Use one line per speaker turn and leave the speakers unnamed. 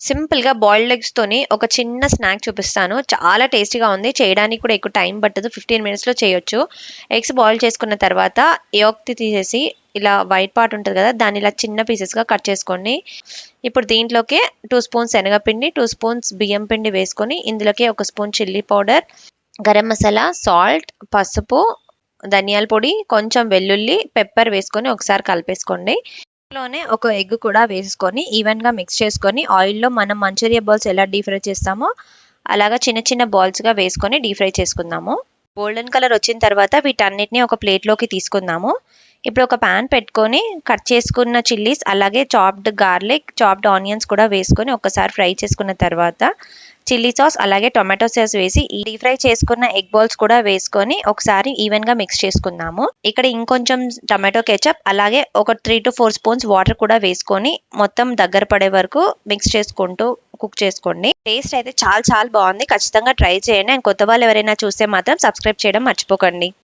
సింపుల్‌గా బాయిల్డ్ ఎగ్స్‌తోని ఒక చిన్న స్నాక్ చూపిస్తాను. చాలా టేస్టీగా ఉంది. చేయడానికి కూడా ఎక్కువ టైం పట్టదు. 15 మినిట్స్‌లో చేయొచ్చు. ఎగ్స్ బాయిల్ చేసుకున్న తర్వాత యolk తీసేసి ఇలా వైట్ పార్ట్ ఉంటది కదా! దాన్ని ఇలా చిన్న పీసెస్‌గా కట్ చేసుకోండి. ఇప్పుడు దీంట్లోకే 2 స్పూన్స్ శనగపిండి, 2 స్పూన్స్ బియ్యం పిండి వేసుకొని ఇందులోకి 1 spoon chilli powder, garam masala, salt, పసుపు, ధనియాల పొడి, కొంచెం వెల్లుల్లి, పెప్పర్ వేసుకొని ఒకసారి కలిపేసుకోండి. లోనే ఒక ఎగ్ కూడా వేసుకొని ఈవెన్‌గా మిక్స్ చేసుకొని ఆయిల్‌లో మనం మంచూరియా బాల్స్ ఎలా డీప్ ఫ్రై చేస్తామో అలాగా చిన్న చిన్న బాల్స్‌గా వేసుకొని డీప్ ఫ్రై చేసుకుందాము. గోల్డెన్ కలర్ వచ్చిన తర్వాత వీటన్నిటిని ఒక ప్లేట్‌లోకి తీసుకుందాము. ఇప్పుడు ఒక పాన్ పెట్టుకొని కట్ చేసుకున్న చిల్లీస్ అలాగే చాప్డ్ గార్లిక్, చాప్డ్ ఆనియన్స్ కూడా వేసుకొని ఒక్కసారి ఫ్రై చేసుకున్న తర్వాత చిల్లీ సాస్ అలాగే టొమాటో సాస్ వేసి ఈ డీప్ ఫ్రై చేసుకున్న ఎగ్ బాల్స్ కూడా వేసుకొని ఒకసారి ఈవెన్‌గా మిక్స్ చేసుకుందాము. ఇక్కడ ఇంకొంచెం టొమాటో కెచప్ అలాగే ఒక 3-4 స్పూన్స్ వాటర్ కూడా వేసుకొని మొత్తం దగ్గర పడే వరకు మిక్స్ చేసుకుంటూ కుక్ చేసుకోండి. టేస్ట్ అయితే చాలా చాలా బాగుంది. ఖచ్చితంగా ట్రై చేయండి. అండ్ కొత్త వాళ్ళు ఎవరైనా చూస్తే మాత్రం సబ్స్క్రైబ్ చేయడం మర్చిపోకండి.